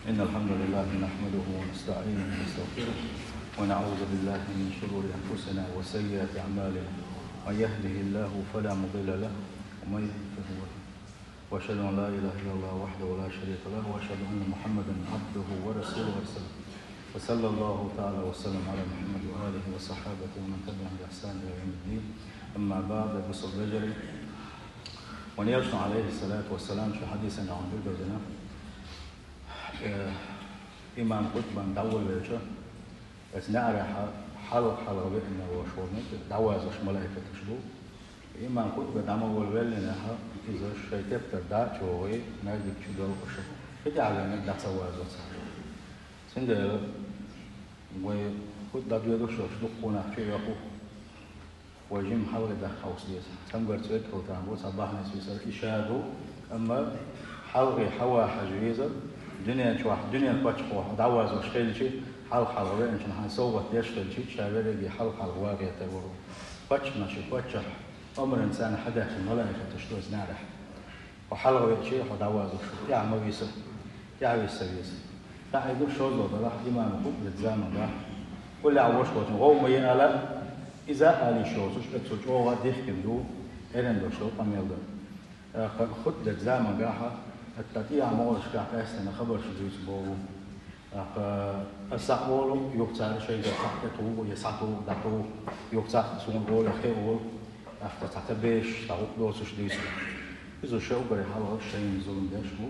إن الحمد لله نحمده ونستعينه ونستغفره ونعوذ بالله من شرور أنفسنا وسيئات أعمالنا. من يهده الله فلا مضل له ومن يضلل فهو وأشهد أن لا إله إلا الله وحده لا شريك له وأشهد أن محمدا عبده ورسوله وارسله. وصلى الله تعالى وسلم على محمد وآله وصحابته ومن تبعهم بإحسان إلى يوم الدين. أما بعد بصل بجري ونيرجع عليه الصلاة والسلام في حديثنا عن بلدنا إمام قطب دعوة الوجه أثناء حلقة بإنه وشورنك دعوة زش ملائكة تشلو إمام قطب دعوة والولنا إذا شيء تبتر داع جوي نادي تشدول قشة كده على إنك دعوة زوجة سند وقط دبي دوش دقونا في يقو وجم حول ده خوصية تنبر سويت أو تنبر صباح نسوي إشادو أما حلقة حوا حجويزة دنيا شواح دنيا بتشقوا دعوة زوج خيلشي حلقة الغواء إن شاء صوت يشخيلشي شابير يجي حلقة الغواء يتورو بتشمشي بتشح أمر إنسان حدا في الملائكة تشتوز نارح وحلقة يشي دعوة زوج يا مويسة يا ويسويس لا يدور شو زود راح إمام قبل الزمان راح كل عوش قوت غو مي على إذا على شو زوج بتشوج أو غادي يخدموا إيرن شو قميل ده خد الزمان راح التطيع مورش كعكاس أنا خبر شو زوج بورو الساقول يقطع شيء يسقطه يسقطه دكتور يقطع سون بول خيول أفتح تبيش تعوق دوس شديس إذا شو بري حلو شيء زون داشمو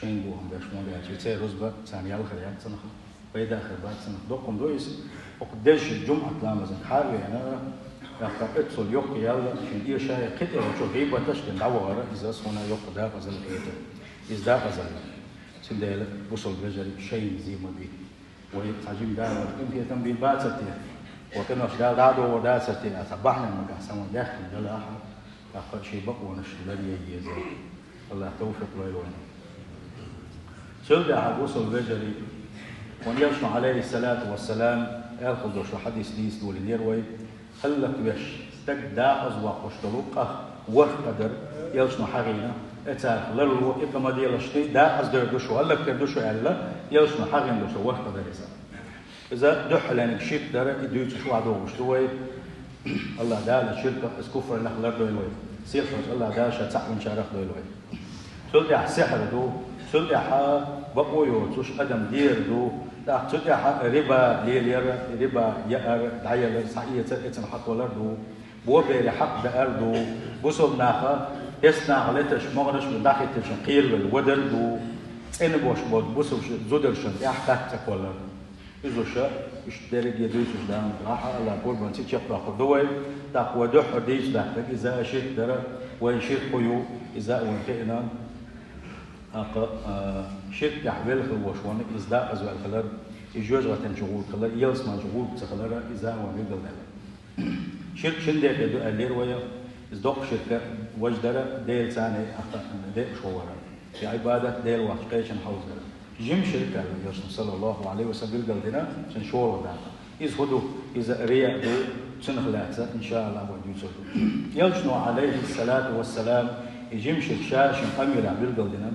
شيء دوهم داشمو يعني تي رزبة ثانية الخيات سنة بيدا خربات سنة دوكم دويس وقديش الجمعة لامزن حالي أنا أتصل يوق يلا عشان دي شيء كتير وشو غيبة تشكل دعوة إذا صونا يوق ده غزل كتير إذا غزل سندال بوصل بجري شيء زي ما بي ويتعجب دار يمكن تنبي باتتي وكنا في دار وداستي أصبحنا مكان سما داخل دل أحد أخذ شيء بقى ونشتغل يجيزه الله توفق ويلون سلدة بوصل بجري ونيرشنا عليه الصلاة والسلام يأخذ شو حديث ديس دول اليروي خلك بيش تجدا أزواق وشتلوقه وقدر يرشنا حرينا اتاخ للو إقامة ديال شتي دا أصدر دوشو هلا كردوشو ألا يلشنا حاجين دوشو وقت دريسا إذا دح لأنك شيك دار يدوي شو عدو وشتوي الله دا الشركة اسكفر لك لردو يلوي سيفر الله دا شتاع من شارخ دو يلوي سلدي سحر دو سلدي بقويو توش أدم دير دو دا سلدي ربا ليلير ربا يأر دعيل صحية اتن حق ولردو بوبيري حق دار دو بوصل ناخا يسنا علتش مغرش من داخل تشقير والودر دو إن بوش بود بوسوش زودرشن يحتاج تقولر إذا اشتري يدوش دام راح على كل من تيجي تأخذ دوي تأخذ دوح ديش ده إذا أشيت درا ويشيت قيو إذا وانتهينا شيت يحمل خوشوان إذا أزوال خلر يجوز غتنشغول خلر يلس ما شغول تخلر إذا وانيقل ده شيت شندة كدو اللير ويا إزدق شركة وجدرة ديل ثاني ديل شوارع في عبادة ديل وحقيقة حوزة جم شركة الرسول صلى الله عليه وسلم قال شن شوارع ده إذ هدو إذا رياء دو سنخلاتها إن شاء الله وديوسو يلشنو عليه الصلاة والسلام يجم شركة شن أمير عبد قال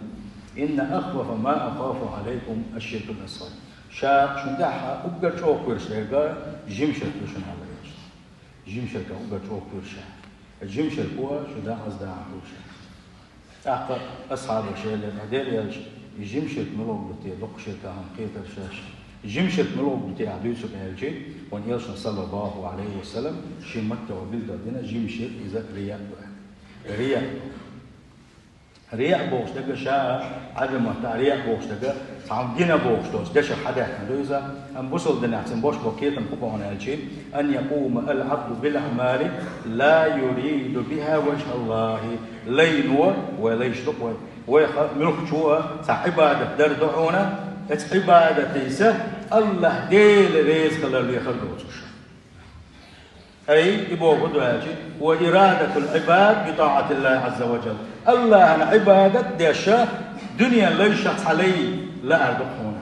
إن أخوف ما أخاف عليكم الشرك الأصغر شا شن داحة أبقى شو كورشة جم شركة شن على جم شركة أبقى شو كورشة الجيم شركوها شو ده قصده عروشة أعقب أصحاب الشيء اللي بعدين الجيم شرك ملوك بتي لق شركة هم قيتر شاش الجيم شرك ملوك بتي عدوسو كهالجي ونيرشنا صلى الله عليه وسلم شيء متى وبلد دينا جيم شرك إذا رياء بوش ده شاء عدم رياء بوش ده عم دينا بوش دوس دش حدا كندوزا أم بوصل دنا عشان بوش بوكيت أم كوبا هنا الشيء أن يقوم العبد بالأعمال لا يريد بها وجه الله لينو ولا يشرق ويخلق شو صاحبها دردعونا عبادة تيسه الله ديل ريز خلال اللي يخلقه أي يبغى بدو وإرادة العباد بطاعة الله عز وجل الله أنا عبادة ديشة دنيا ليشت علي لا أردقهنا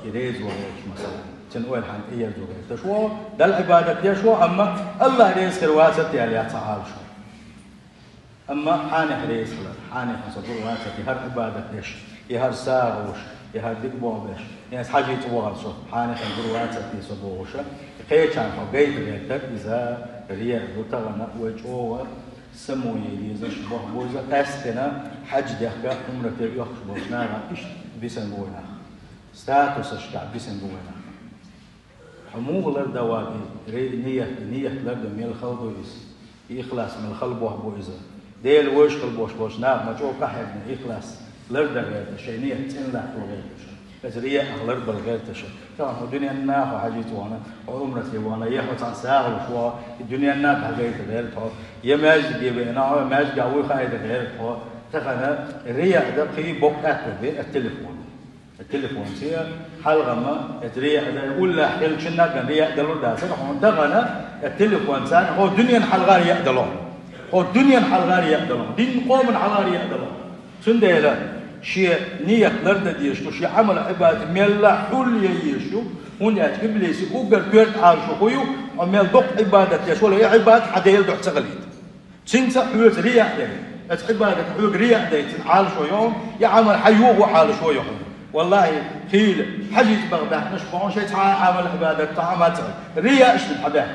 يريز ويش مثلا تنقول عن إيه زوجة تشوا ده العبادة يشوا أما الله ريز كرواسة يعني تعال شو أما حانح ريز خلال حانح صدور واسة هر عبادة يش يهر ساغوش يهديك بوابش يعني حاجة توارشة حانة خنجروات في صبوشة خير كان حقيت غيرتك إذا ريا دوتغنا وجوه سموي يزش بوه بوزة تستنا حج دخك عمرك يخش بوشنا إيش بيسنقونا ستاتوس اشتع بيسنقونا حموه لرد واقي نية لرد من الخلبويس إخلاص من الخلبوه بوزة ديل وش خلبوش بوشنا ما جو كحبنا إخلاص لرد غير شيء نية تنلا غير بس ريا أغلر بالغير تشا طبعا الدنيا الناس وحاجيت وانا عمرتي وانا يحوط عن ساعة وشوا الدنيا الناس حاجيت غير تو يماج جيبنا ماج قوي خايد غير تو تخنا ريا ده في بوكات التليفون سيا حلقة ما ريا ده ولا حل شنا كان ريا دلور ده سر هون تخنا التليفون سان هو الدنيا حلقة ريا دلون هو الدنيا حلقة ريا دلون دين قوم حلقة ريا دلون سنديلا شيء نية لرد ديشتو شيء عمل عبادة ميلا حول ييشتو هون يعتقد ليس أوجر كيرت عارشو خويو وميل دق عبادة يشول هي عبادة حدا يلدق تغليد تنسى حول رياء ده عبادة حول رياء ده عارشو يوم يعمل حيوه وعارشو يوم والله خيل حجيت بغداد نشبعون شيء عمل عبادة تعمل رياء اشتن حباه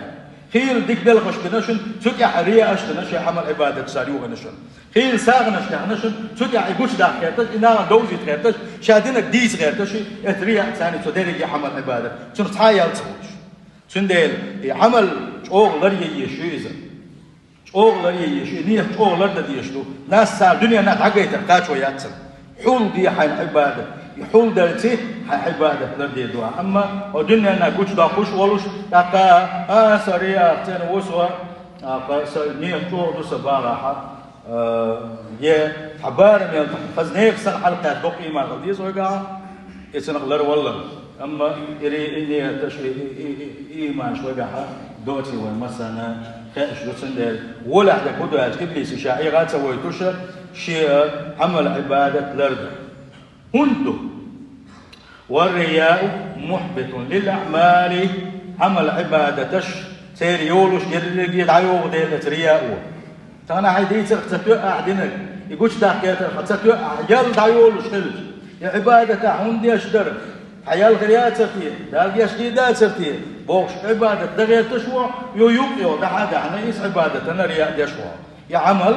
خيل ديك دلغش بنشن تقع رياء اشتن شيء عمل عبادة ساريو نشن خيل ساغنش نحنشن تقع يقولش دا خيرتش إنا دوزي خيرتش شادينك ديس خيرتش اترياء ثاني تدرج يعمل عبادة تنتحايل تسويش تندل عمل شوغ لري يشيزه شوغ لري يشي نيه شوغ لرد ديشلو ناس صار دنيا ناس حقيت قاچو ياتسن حول دي حين عبادة يحول دلتي عبادة لردي دعاء أما الدنيا نا قوش دا خوش ولوش تاكا سريع تن وسوا نيه شوغ دو سبارة يه حبار من فزنيف سن حلقة دقي ما قديس ويقع يسنقلر والله أما إني تشري إيمان شوي قاعد دوتي والمسنا خاش دوتن دل ولا حدا كده إبليس شاعرات سويتوش شيء عمل عبادة لرد هندو والرياء محبط للأعمال عمل عبادة سير يولوش يدعيوه ديلة رياء تانا هيدي تتوقع دينك يقولش ده كده تتوقع يل دعيولوش خلج يا عبادة هندي أشدر عيال غريات سرتيه دال يشديدات سرتيه بوش عبادة دغير تشوى يو ده حاجة أنا إيش عبادة أنا رياء يشوى يا عمل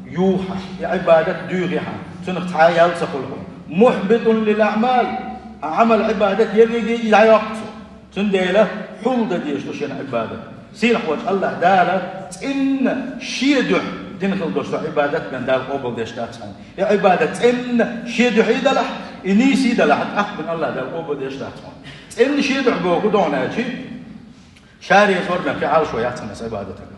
يوحى يا عبادة دوريها سنك عيال سخلهم محبط للأعمال عمل عبادة يريجي لا يقصو سنديله حول ديش وشين عبادة سير حوج الله داله إن شيدح دين خلدوش عبادة من دال قبل ديش تاتسان يا عبادة إن شيدح يدلح إنيسي دلح أخبر الله دال قبل ديش تاتسان إن شيدح بوكو دون أجي شاري صورنا في عال شوية تنس عبادتك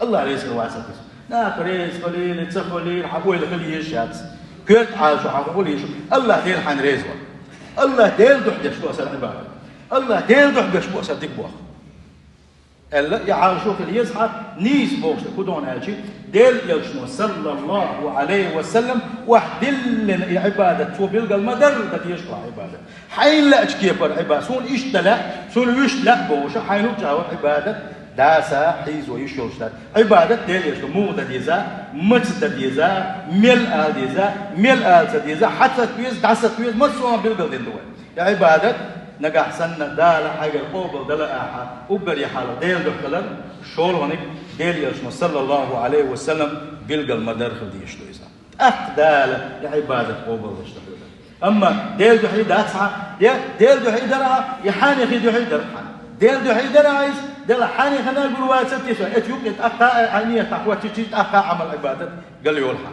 الله ريس الواسط ناك ريس قليل تسخليل حقول خليه يشات كيرت عال شو حقول يشو الله ديل حن ريزوا الله ديل دح ديش بوس العبادة الله ديل دح ديش بوس الدكبوخ الا يعاشو في اليزحى نيس بوكس كودون اجي ديل يشنو صلى الله عليه وسلم وحدل عباده تو بيلقى المدر بدي يشرع عباده حين لا كيفر عباده سون اشتلا سون يشلا بوش حين جاو عباده داسا حيز ويشوش عباده ديل يشنو مو ديزا مت ديزا مل ديزا ديزا حتى تيز داسا تيز مسوا بيلقى دين دو عباده نجح سنة دال حاجة قوبل دل أحد وبري حاله ديل دخلنا شول هنيك ديل يشمل صلى الله عليه وسلم بيلقى المدار خلدي يشتو إذا دال عبادة قوبل يشتغل أما ديل دحي داتها ديل دحي درها يحاني خي دحي درها ديل دحي درها دل حاني خنا يقول واسطي اتيوبيا تأخا عينية تقوى تيجي تأخا عمل عبادة قال لي والحا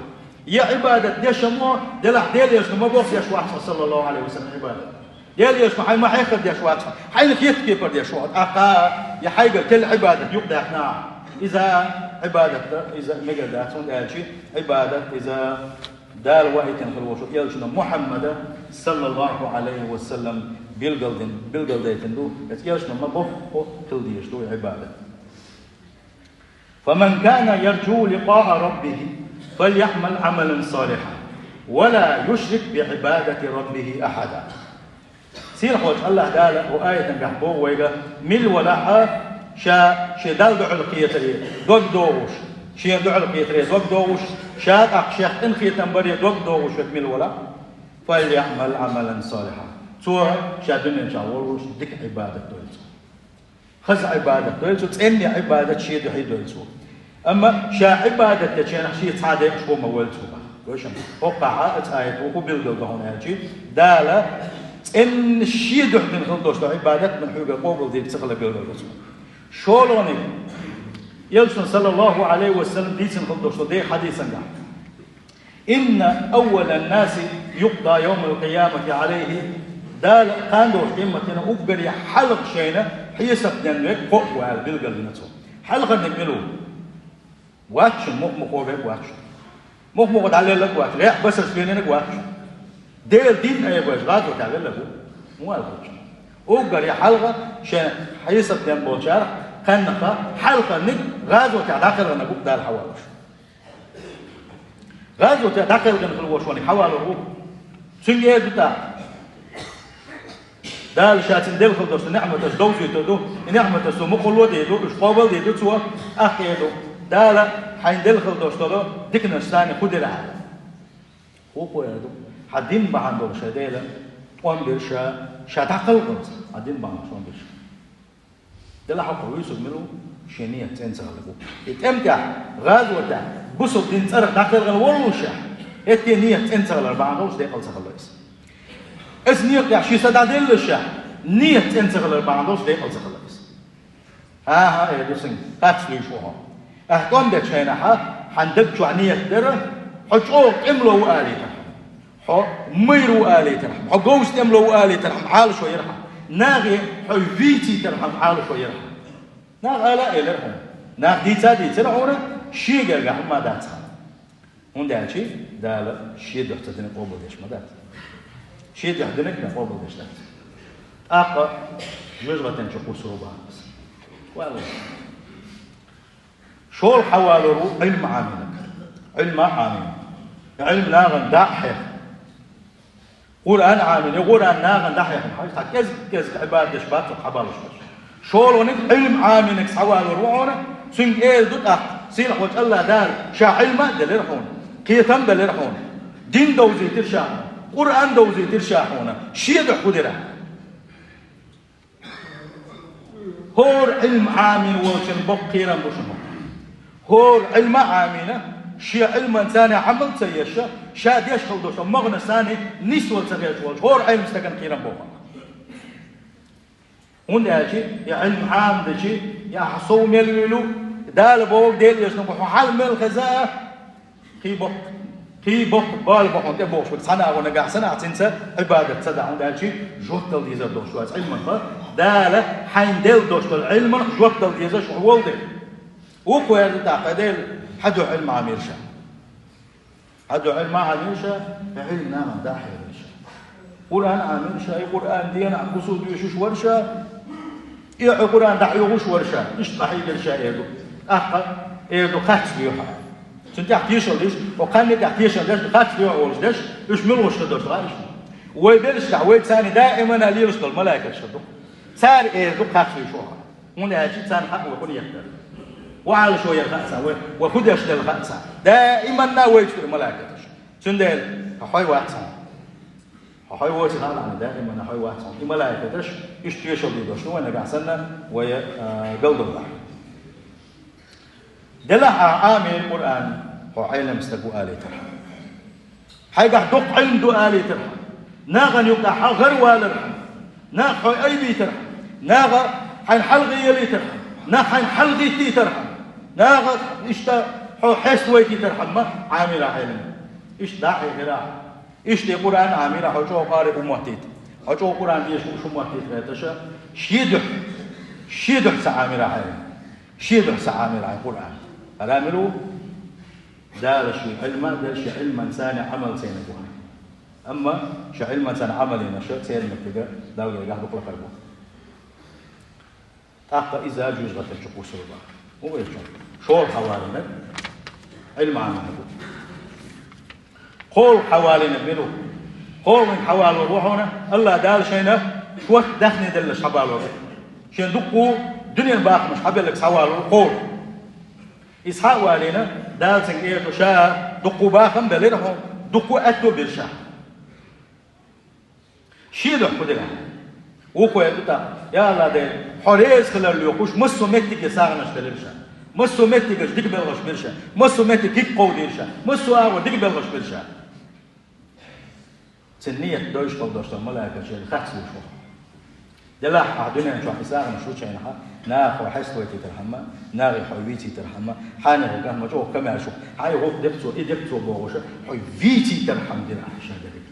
يا عبادة ديش مو دل يشمل ما بوصي أشواح صلى الله عليه وسلم عبادة ديال يشمع حي ما حيخد يشوات حين كيف برد يشوات أقا يحيق كل عبادة يقدر إحنا إذا عبادة إذا مجدات ونأجي عبادة إذا دال واحد كان خلوش يلشنا محمد صلى الله عليه وسلم بالقلدين تندو يلشنا ما بوه كل ديشتو عبادة فمن كان يرجو لقاء ربه فليعمل عملا صالحا ولا يشرك بعبادة ربه أحدا سير خوش الله داله وآية قحبوه ويقى مل ولاحة شا دال دعو القيتري دوك دوش شا دعو القيتري دوك دوش شا أقشيخ إنخي تنبري دوك دوش مل ولا فليعمل عملا صالحا سو شادن إن شاء الله دك عبادة دويلسو خز عبادة دويلسو تأني عبادة شيء دحي دويلسو أما شا عبادة تشين شيء صادق شو مولتو وش وقع آية وهو بيلقى هنا شيء دالة إن الشيء دحين خلدوش عبادة من حقوق قبل دي تسقل بيلقى شو لوني يلسون صلى الله عليه وسلم ديسن خلدوش دي حديثا قال إن أول الناس يقضى يوم القيامة عليه دال قاندوش قيمتنا أكبر حلق شينا حيسب ننك فوق وعالبيلقى لنسو حلقة نقبلو واتش مخ وبيك واتش مخ تعلل لك واتش ريح بس سبينك واتش ديل دين أي باش غادو تعلل لك مو الواتش أكبر حلقة شينا حيسب نن بولشار قنقة حلقة نك غادو تعداخل نقول دال حوالش غازو تدخل في الوشواني حواله سنجي بتاع دال شاتن دل خلدوش نعمة الدوزي تدو نعمة السمو قلوة ديدو إشقابل ديدو سوا أخيدو دال حين دل خلدوش تدو ديكنا الثاني خد العالم هو قويدو حدين بحندو شديلا وان برشا شاتقل قلت حدين بحندو شوان برشا دل حقو يسوك ملو شينية تنسى لكو يتمتع غازو تاع بصوا دين تسرق داخل الولوشة التنية تنسى الأربعة دي قلت خلاص اسنية يا شيء سدادين للشة نية تنسى الأربعة دي قلت خلاص ها يا دوسين قاتلوا شوها أهتم بتشينها حندق شو عنية درة حجوك إملو آلي ترحم حو ميرو آلي ترحم حو جوز إملو آلي ترحم حال شو يرحم ناغي حو فيتي ترحم حال شو يرحم ناغ آلا إلرحم ناغ ديتا ترحونا شيء قال ما داتها هون ده شيء ده شيء ده تدين قبول ليش ما دات شيء ده تدينك نقبول ليش دات أقا جزء تنشقوا سروبا بس والله شو الحوالو علم عاملك علم عامل علم ناغن داحية قرآن عامل قرآن ناغن داحية حاجة كز عبادة شبات وحبالش شو لونك علم عاملك حوالو روعنا سنج إيه دوت سيلح وجه الله دار شا علما دليرحون قيتم دليرحون دين دوزي ترشاحون قرآن دوزي ترشاحون شيء دحودرا هور علم عامين وشن بقيرا بشنو هور علم عامينة شيء علم إنسان عمل سيشة شا ديش خلدوش مغنى ثاني نسوة سغيش وجه هور علم سكن قيرا بوخا هون ده شيء يا علم عام ده شيء يا حصوم يلولو دال بوق ديل يشنو حال مل خزاء قي بق بال بق انت بوش سنه ونقع سنه تنسى عباده صدع عند شيء جوتل ديزا دوش واس علم دال حين ديل دوش العلم جوتل ديزا شو ولد وكو يا تاع ديل حدو علم عميرشا حدو علم عميرشا علم نام داحي ورشا قران عميرشا قران دينا قصود يشوش ورشا يا قران داحي وش ورشا ايش داحي ورشا يدو أخذ إيدو خاتش بيوها سنتي أحكيشون ليش وكان يدي أحكيشون ليش خاتش بيوها وش ليش إيش ملوش كدوش غايش ويبلش دعوة ثاني دائما اللي يرسل الملائكة شدوا صار إيدو خاتش بيوها هنا أجي ثاني حق ويكون يقدر وعلى شوية الخاتسة وخد يشتري الخاتسة دائما ناوي يشتري الملائكة سندل حوي واتسان حوي واتسان عن دائما حوي واتسان الملائكة تش يشتري شو بيدوش نو أنا قاعد ويا قلب الله دلها عامل القرآن هو علم استقو آلي ترحم حيقع دق علم دو آلي ترحم ناغن يقع غير والرحم ناغ حي أي بي ترحم ناغ حين حلغي يلي ترحم ناغ حين حلغي تي ترحم ناغ إشتا حو حيس ويتي ترحم ما عامل علم إيش داعي غيره إيش دي قرآن عامل حو جو قارئ ومهتيت حو جو قرآن ديش شو مهتيت غيرتشا شيدح سعامل علم شيدح سعامل على القرآن الامرو دار شيء علما دار شيء علما ثاني عمل سينبوها اما شيء علما ثاني عمل نشأ سير مكتجا داو يرجع بقول قلبه تاقى اذا جوز غتل شقو سربا هو يشون شور حوالينا علم عنه قول حوالينا بينو قول من حوالي روحنا الله دار شينا شوت دخني دل شبالو شين دقو دنيا باق مش حبل لك حوالي قول إسحاق والينا دال سنجير شاء دقوا باخم بليرهم دقوا أتو برشا شيء خدنا وكوي بتا يا الله ده حريز خلال يوكوش مسو متك يسارنا شتلرشا مسو متك ديك بلغش برشا مسو متك كيك قوديرشا مسو أو ديك بلغش برشا سنية دوش قل دوش الملائكة شيء خاص وشو دلح عدنا شو حسارنا شو شيء نحا ناخو حسوتي ترحمة ناغي حويتي ترحمة حانه كان مجوه كما شو هاي هو دكتور دكتور بوغوشة حويتي ترحم دينا عشان ذلك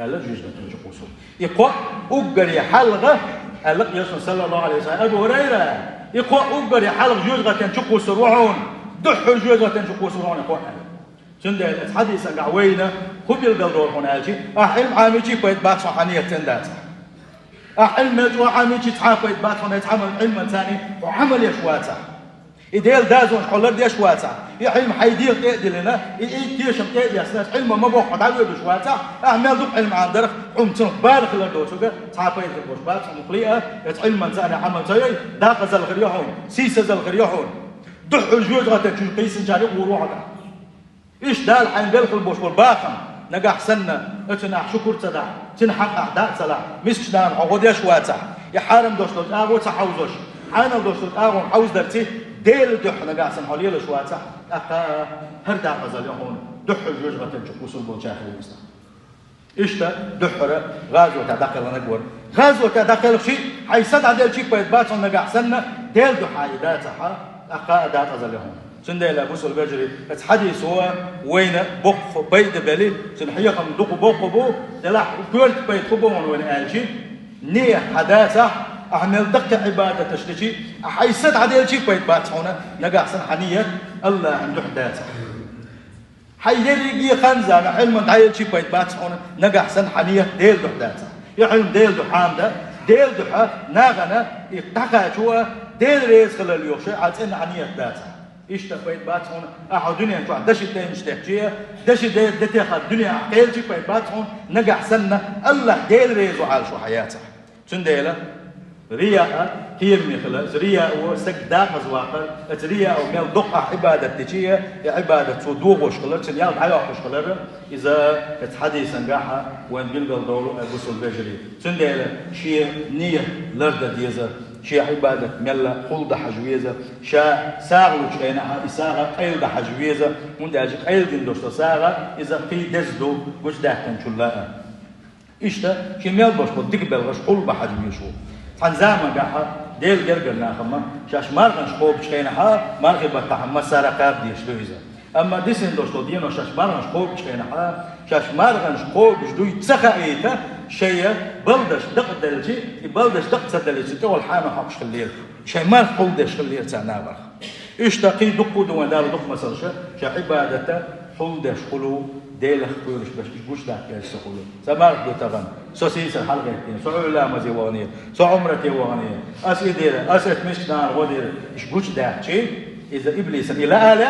لا جوج نتوجه يقوى أقر يحلغة ألق يسوع صلى الله عليه وسلم أبو هريرة يقوى أقر يحلغ جوزغة تنشقوا سروعون دحوا جوزغة تنشقوا سروعون يقوى سند الحديث قعوينا خبي القدور هنا شيء أحلم عاميتي بيت بات صحانية تندات أحلم مجوا عاميتي تحاف بيت بات هنا يتعمل علم ثاني وعمل يشواتا إديل دازون حولر ديش واتا يحلم حيديل تأدي لنا يتيشم تأدي أسناس علم ما بوح عدوي بش واتا أعمل دوب علم عن درخ عمتن بارخ لردوتوغا تعطي البوش بات مقليئة يتعلم من زاني عمل زي داق زل غريحون سيس زل غريحون دح الجوز غتا قيس جاري وروعدا إيش دال حين بلخ البوش والباقم نجح سنة اتنح شكر تدع تنحق أعداء سلا مسك دان عقود يش واتا يحارم دوشتوت أغو تحوزوش حانا دوشتوت أغو حوز درتي ديل دح نجاسن حولي لشواتا أخا هردا غزال يهون دح الجوج غتن شكوسو بوجاهي وسط إشتا دحرة غازو تدخل نقور غازو تدخل شيء حيصد عدل شيء بيتبات نجاسن ديل دح عيداتها أخا أدات غزال يهون سنديل أبو سلبجري الحديث هو وين بق بيد بالي سنحيقا دق بق بو دلح كل بيت خبون وين أجي نية حداثة أعمل دقة عبادة تشتكي أحيصد عدل شيء بيت بات هنا نجح سن حنية الله عنده حداثة حيجي خنزة علم عدل شيء بيت بات هنا نجح سن حنية ديل حداثة يحلم ديل حامدة ديل دحى ناغنا يتقى شو ديل ريز خلال يوشي عاد إن حنية حداثة إيش تبيت بات هون أحد الدنيا شو دش الدين مشتاقية دش دتيخ الدنيا عقيل شيء بيت بات هون نجح سنة الله ديل ريزو على شو حياته سنديلة رياء كير مخلا رياء وسجداء خزواقر رياء وميل دقة عبادة تجية عبادة صدوق وشكلر سنيال عياق وشكلر إذا الحديث نجاحه وين بيلقى دولو أبوسول بجري سنديلة شيء نية لردة ديزا شيء عبادة ملا خلد حجويزة شا ساغلو شينا إساغة قيل حجويزة من داجي قيل دين دوشت ساغة إذا في دزدو وش داكن شلاء إشتا شيء ميل باش بدك بلغش قلب حجويشو حنزامة قاحة ديل جرجرنا خما شاش مارغنش خوب شينا مارغي بتحمس سارقاب ديش لويزة أما ديسن دوشتو دينو شاش مارغنش خوب شينا شاش مارغنش خوب جدو يتسخى إيتا شيء بلدش دق دلجي بلدش دق تدلجي تقول حانا حقش خليل شيء ما خلدش خليل تعنابر إيش تقي دقو دوان دار دق مثلا شا عبادته خلدش خلو ديل خلوش باش يقوش ده كاش خلو سمار دو تغن سوسيس الحلقة سعولا مزيوانية سعمرة وانية أسيدير أسيد مش نار ودير يقوش ده شيء إذا إبليس إلى آلة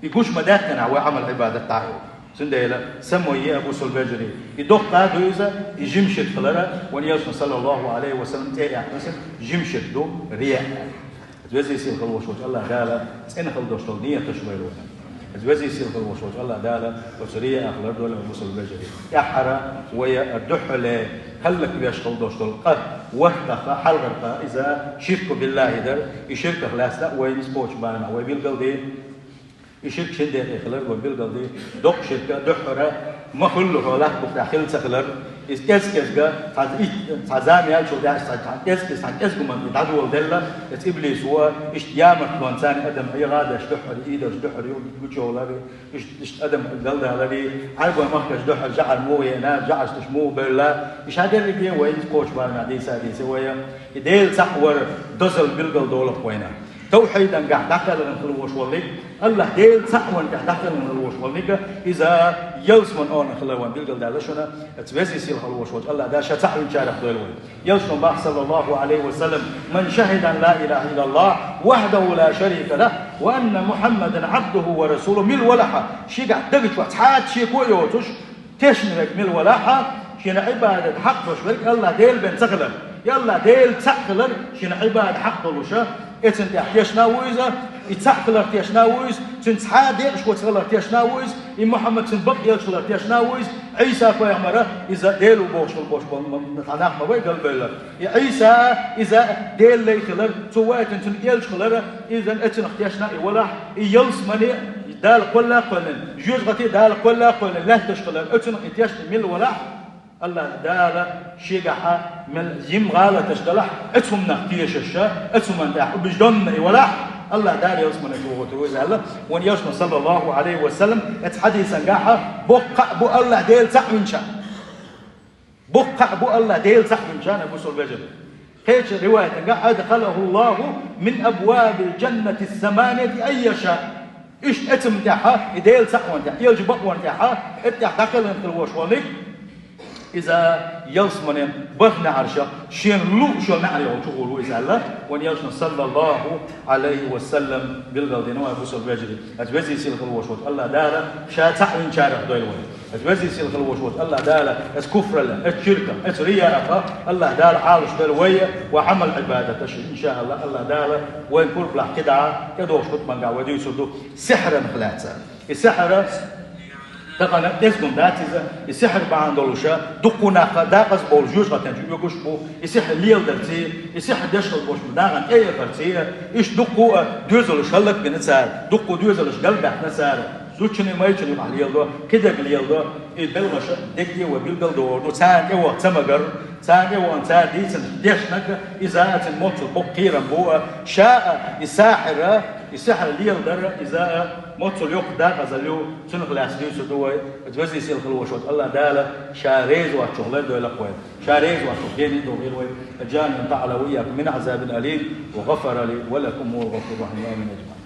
يقوش مداتنا وعمل عبادة تعيو سنديلا سمويه أبو سلبجري يدق قادو إذا يجمشت خلرا ونيسون صلى الله عليه وسلم تيجي مثلا جمشت دو رياء زوجي يصير خلوش وجه الله دالا إن خلدوش تلنية تشويلونا زوجي يصير خلوش وجه الله دالا وسرية أخلر دول أبو سلبجري يا حرا ويا الدحلة خلك بيش خلدوش تلقى وحدة حلقة إذا شركوا بالله در يشرك خلاص لا وينسبوش بانا ويبيلقوا دي يشرك شدة إخلال وبيلقى دي دق شركة دحرة ما كله لا بتدخل سخلر إسكاسكا تعزام يال شو ده إسكاسكا من يدعو دللا إبليس هو إشتيامك كونسان أدم إرادة دحر إيده دحر يقول شو لاري إش أدم دللا لاري عارف ما كش دحر جعل مويه أنا جعل تشمو بالله إيش هذا اللي جه وين كوش بارنا ديسا ويا يدل صحور دزل بيلقى دولة وينه توحيدا قاعد دخل من الوش واللي الله ديل صحون قاعد دخل من الوش واللي إذا يلسمن أون خلوان بيلقى دالشنا تبزي سيل الوش والله الله ده شتاع يشارك دلوين يلسمن بح صلى الله عليه وسلم من شهد أن لا إله إلا الله وحده لا شريك له وأن محمدا عبده ورسوله مل ولحة شيء قاعد دقت وتحات شيء كويوتش تشنرك مل ولحة شين عبادة حق وشبرك الله ديل بن سخلر يلا ديل سخلر شين عبادة حق وشة اتن تحتيشنا ويزا يتعقل ارتيشنا ويز تنتحاد يشكو تغل ارتيشنا ويز محمد تنبق يشكو ارتيشنا ويز عيسى فيغمره إذا ديلو بوش نتعناق ما بي قلب الله عيسى إذا ديل لي خلر توات انتن يلش خلر إذا اتن ارتيشنا ولا يلس مني دال قلا قلن جوز غتي دال قلا قلن لا تشخلر اتن ارتيشنا من ولا الله دال شيقها من يم غالة تشغلح اتهم نختيش الشاء اتهم انداح بجدن ولا الله دال يوسمن توغوتوز الله ون يوسمن صلى الله عليه وسلم اتحديث انقاحا بقع بو الله ديل تعمن شاء بقع بو الله ديل تعمن شاء نبو سلبجل هيك رواية انقاح ادخله الله من ابواب الجنة الثمانية اي شاء ايش اتم تاحا ديل تعمن تاحا يلجي بقوان تاحا اتاح داخل انت الوشوالي إذا يلسمن بغنا عرشة شين لو شو نعري وتقولوا إذا الله ونيلسمن صلى الله عليه وسلم بالقلدين وأبوسر بيجري أتوزي سيل خلوشوت الله دارا شا تعوين شارع دويلوي أتوزي سيل خلوشوت الله دارا أتكفر له أتشركه أترياء الله دارا عالش بالوية وعمل عبادة إن شاء الله الله دارا وين كل بلا كدعة كدوش خطبان قاعد يسودو سحرا خلاصة السحر تقنا تسكن داتيزا السحر بعندولوشا دقنا داقس بولجوش غتنجو يقوش بو السحر ليل درتي السحر دشل بوش مداغن اي فرتي ايش دقو دوزل شلك بنسار دقو دوزل شقلب نسار زوجني ما يجني على يلدو كده باليلدو البلغش دقي وبيلقل دور وسان ايوا تمغر سان ايوا انت ديتن ديشنك اذا الموت بقيرا بو شاء السحر ليل در اذا موت اليوم دا غزليو سنخ لاسديو سدوي اتوزي سيل خلوشوت الله داله شاريز وشغلات دول اقوال شاريز وشغلين دو غير وي اجان تعالى وياك من عذاب اليم وغفر لي ولكم هو الغفور الرحيم امين اجمعين